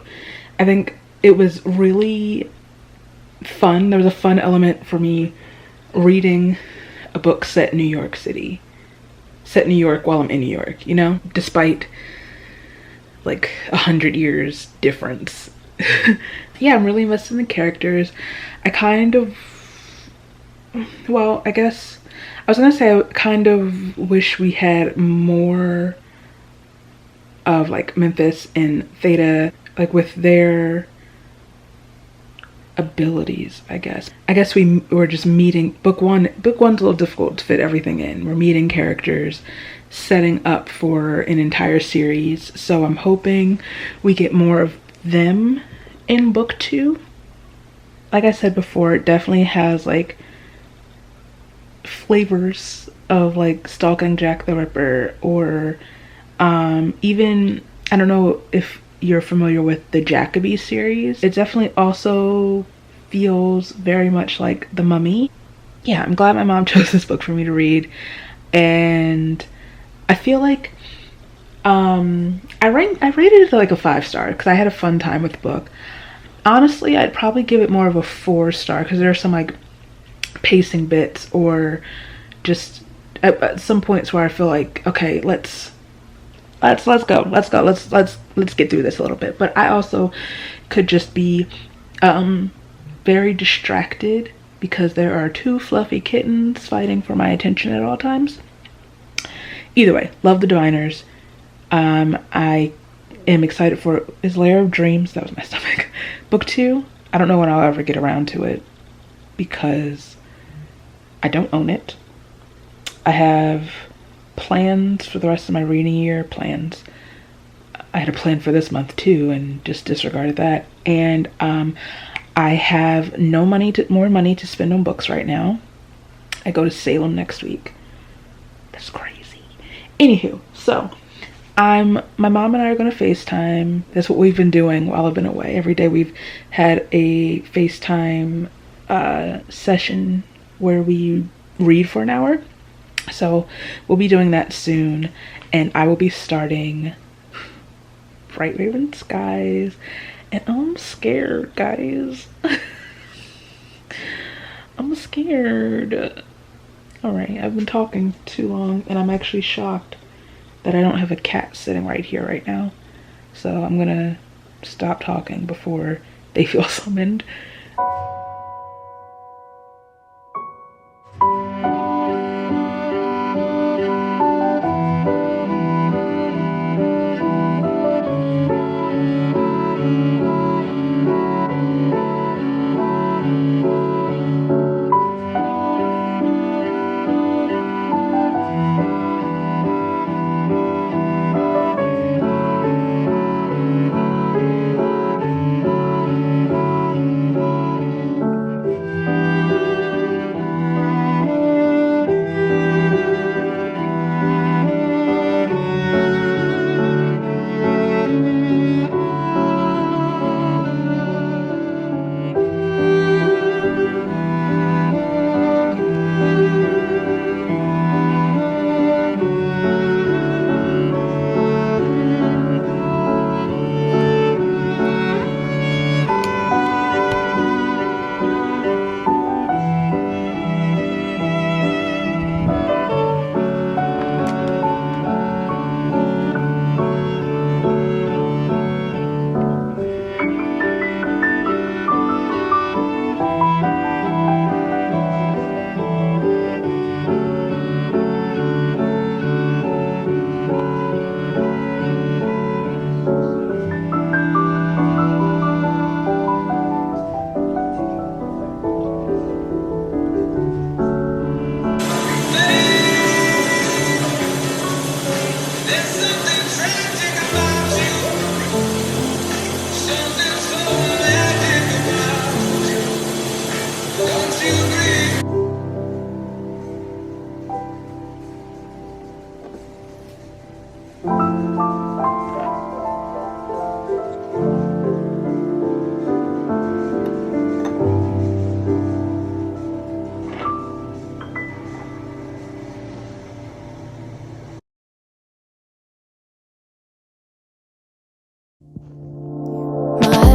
I think it was really fun. There was a fun element for me reading a book set in New York City. Set in New York while I'm in New York, you know? Despite like 100 years difference. Yeah, I'm really invested in the characters. I kind of, well, I guess I was gonna say I kind of wish we had more of like Memphis and Theta, like with their abilities, I guess. I guess we were just meeting, book one's a little difficult to fit everything in. We're meeting characters, setting up for an entire series. So I'm hoping we get more of them in book 2. Like I said before, it definitely has like flavors of like Stalking Jack the Ripper or even, I don't know if you're familiar with the Jacoby series. It definitely also feels very much like The Mummy. Yeah, I'm glad my mom chose this book for me to read. And I feel like I rated it like a 5-star because I had a fun time with the book. Honestly, I'd probably give it more of a 4-star because there are some like pacing bits or just at some points where I feel like, okay, let's go, let's get through this a little bit. But I also could just be very distracted because there are 2 fluffy kittens fighting for my attention at all times. Either way, love the Diviners. I am excited for is Lair of Dreams, that was my stomach, book 2. I don't know when I'll ever get around to it because I don't own it. I have plans for the rest of my reading year. Plans. I had a plan for this month too and just disregarded that. And I have no money more money to spend on books right now. I go to Salem next week. That's crazy. Anywho, so my mom and I are going to FaceTime. That's what we've been doing while I've been away. Every day we've had a FaceTime session where we read for an hour. So we'll be doing that soon, and I will be starting Bright Raven Skies, and I'm scared, guys. I'm scared. Alright, I've been talking too long, and I'm actually shocked that I don't have a cat sitting right here right now. So I'm gonna stop talking before they feel summoned.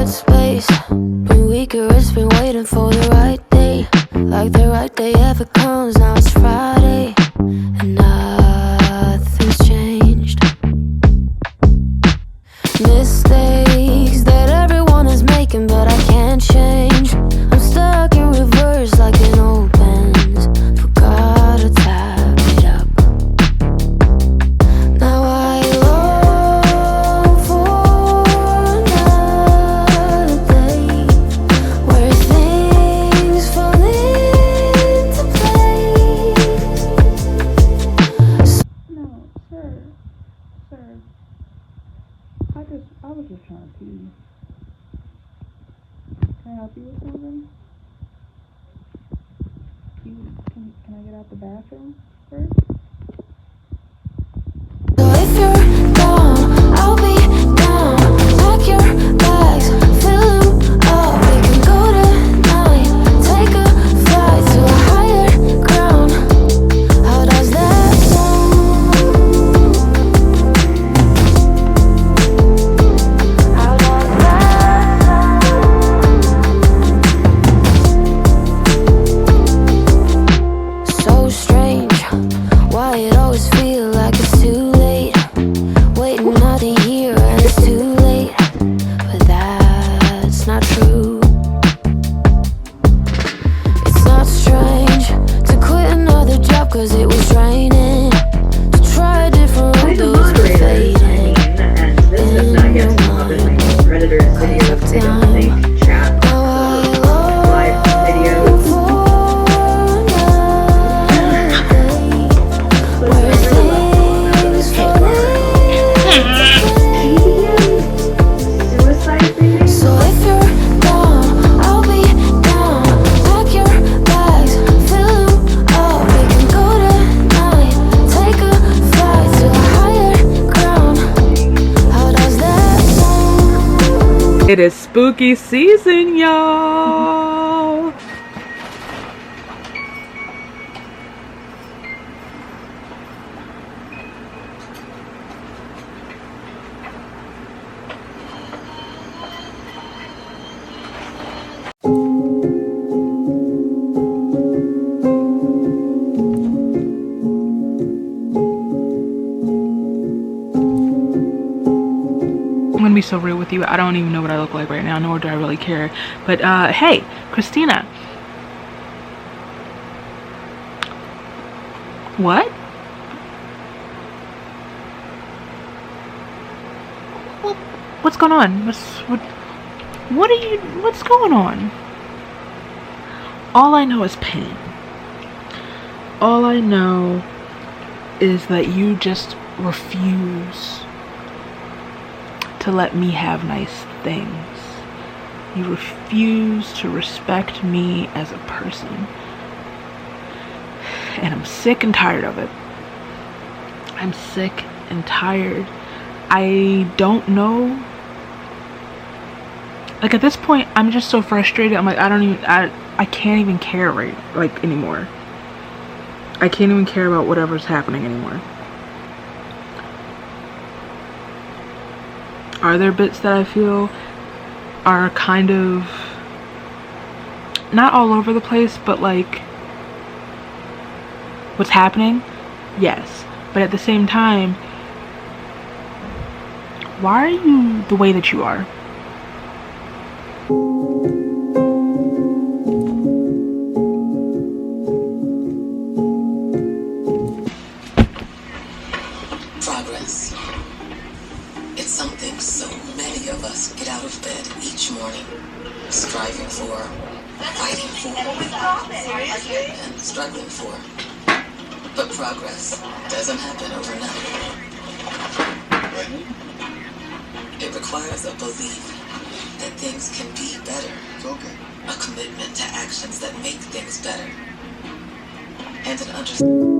Space, been weaker, it's been waiting for the right day. Like the right day ever comes, now it's Friday, and nothing's changed. Mistakes that everyone is making, but I can't change. I'm stuck in reverse like an old Benz. Forgot to tap it up. Now I long for another day where things fall into place. No, sir. I was just trying to pee. Can I help you with something? Can I get out the bathroom first? So if you're down, I'll be down. Pack your bags, fill them up. We can go tonight, take a flight to a higher ground. How does that sound? How does that sound? So strange, why it always feel like it's too late. Waiting another year and it's too late. But that's not true. It's not strange to quit another job cause it was draining. To try a different road, those were fading. And this does not get some other like Predator videos. They don't make chat. Now I long Live videos. for another day where things fall into place. Suicide baby. So if you're down, I'll be down. Pack your bags, fill them up. We can go tonight, take a flight to a higher ground. How does that sound? It is spooky season, y'all. be so real with you. I don't even know what I look like right now, nor do I really care. But hey, Christina. What? What's going on? What's going on? All I know is pain. All I know is that you just refuse to let me have nice things. You refuse to respect me as a person. And I'm sick and tired of it. I'm sick and tired. I don't know. Like at this point, I'm just so frustrated. I'm like, I can't even care anymore. I can't even care about whatever's happening anymore. Are there bits that I feel are kind of not all over the place, but like what's happening? Yes. But at the same time, why are you the way that you are? Progress. It's something so many of us get out of bed each morning, striving for, fighting for, and struggling for. But progress doesn't happen overnight. It requires a belief that things can be better. A commitment to actions that make things better. And an understanding.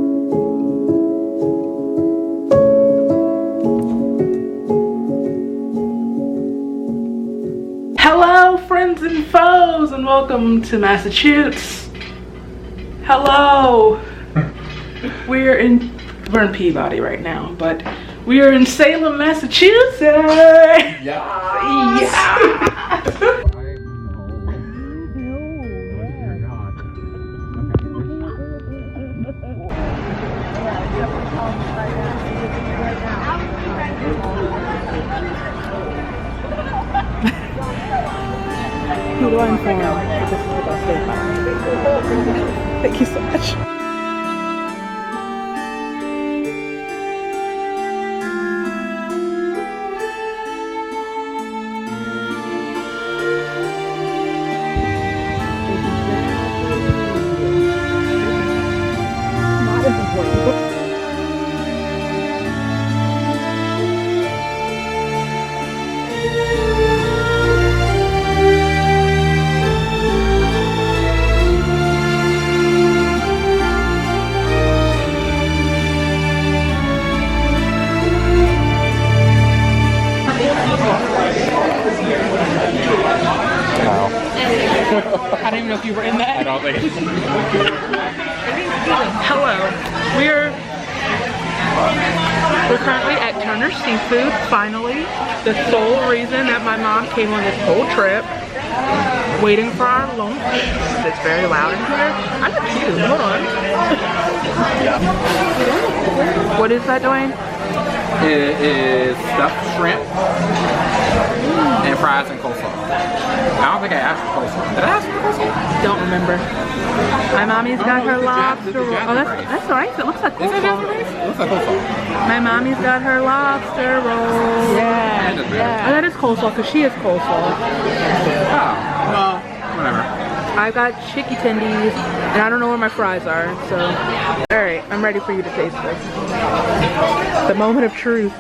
Hello, friends and foes, and welcome to Massachusetts. Hello. We're in Peabody right now, but we are in Salem, Massachusetts. Yeah. Who do I inform that this is the best day ever? Thank you so much. I don't even know if you were in that. I don't think. Hello. We're currently at Turner's Seafood, finally. The sole reason that my mom came on this whole trip. Waiting for our lunch. It's very loud in here. I'm a cute. Hold on. What is that doing? It is stuffed shrimp and fries and coleslaw. I don't think I asked for coleslaw. Did I ask for coleslaw? Don't remember. My mommy's got her lobster roll. Oh, that's alright. It looks like coleslaw. It looks like coleslaw. My mommy's got her lobster roll. Yeah. Oh, that is coleslaw because she is coleslaw. Oh, well, whatever. I've got chicky tendies and I don't know where my fries are. So, alright, I'm ready for you to taste this. The moment of truth.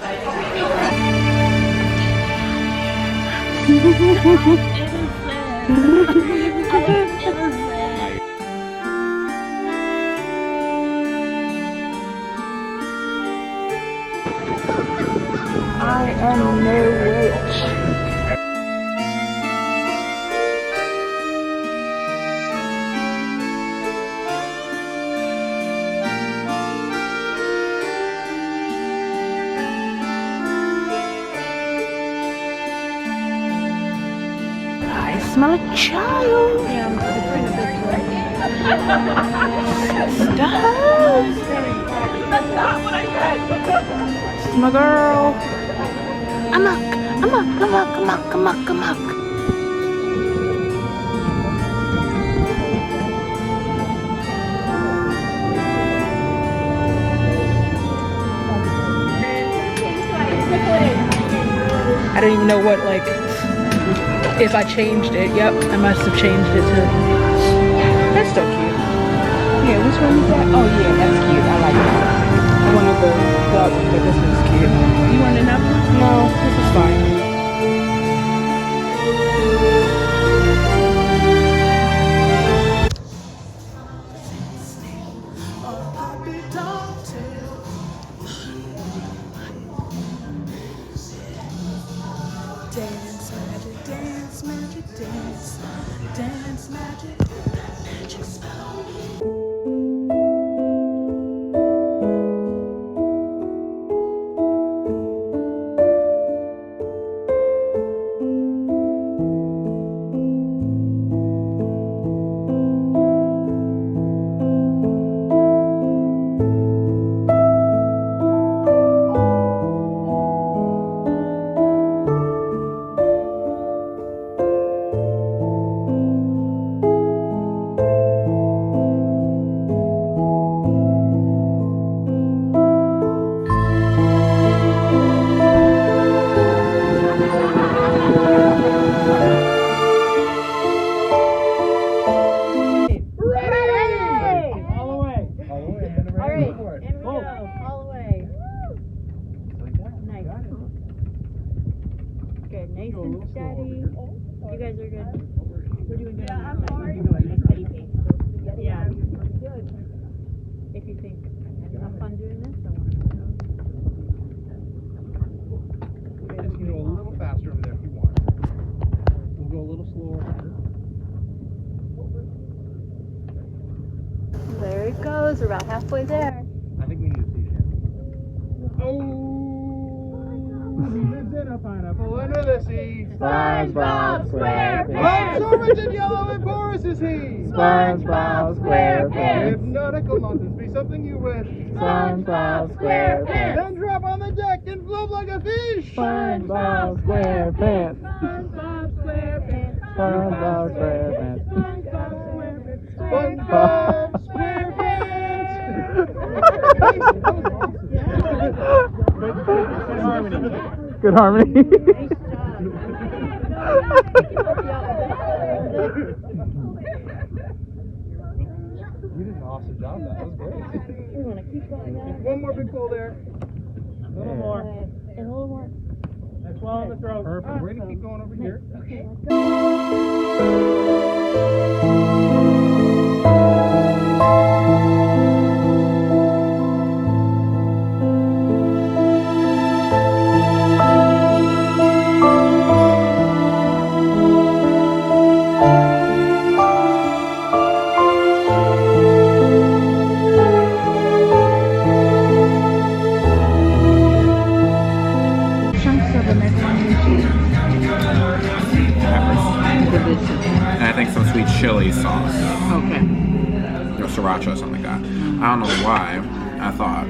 I am no witch. I smell a child. Stop. That's not what I said. This is my girl. I'm Come on. I don't even know what, like, if I changed it. Yep, I must have changed it to. That's still cute. Yeah, which one is that? Oh yeah, that's cute. I like that. I wanted the one, but this one's cute. You want another one? No, this is fine. Dance magic, dance magic, dance, dance magic, magic spell. There it goes. We're about halfway there. I think we need to see him. Oh, he lives in a pineapple under the sea. SpongeBob SquarePants. Oh, orange and yellow and porous is he. SpongeBob SquarePants. If nautical nonsense be something you wish. SpongeBob SquarePants. Then drop on the deck and float like a fish. SpongeBob SquarePants. SpongeBob SquarePants. SpongeBob SquarePants. SpongeBob SquarePants. Good harmony. Good harmony. You did an awesome job. That was great. We want to keep going now. One more big pull there. A little more. And a little more. That's well on the throat. Perfect. We're gonna keep going over here. Okay. And I think some sweet chili sauce. Okay. Or sriracha or something like that. I don't know why. I thought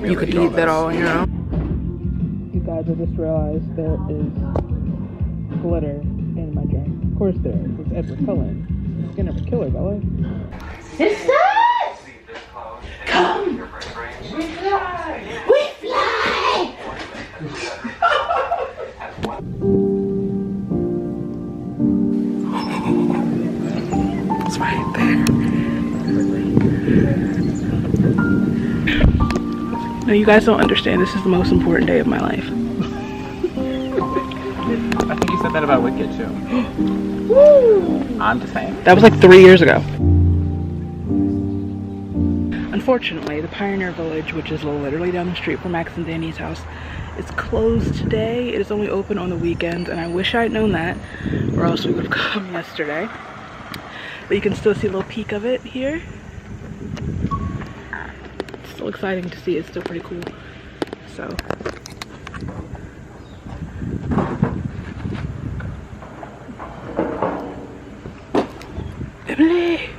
You could eat that all, you know. You guys, I just realized there is glitter in my drink. Of course there is. It's Edward Cullen. You can never kill her, Bella. Sisters! Come! We fly! We fly! It's right there. No, you guys don't understand. This is the most important day of my life. I think you said that about Wicked too. Woo! I'm just saying. That was like 3 years ago. Unfortunately, the Pioneer Village, which is literally down the street from Max and Danny's house, is closed today. It is only open on the weekends, and I wish I had known that, or else we would have come yesterday. But you can still see a little peek of it here. It's still exciting to see. It's still pretty cool. So. Emily!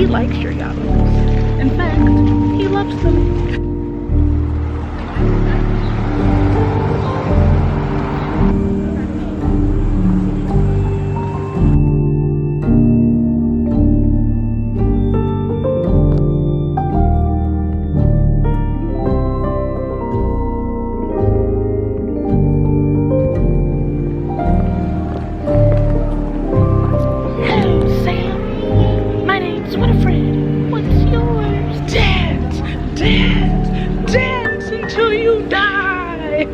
He likes your yahoos. In fact, he loves them. Dance until you die.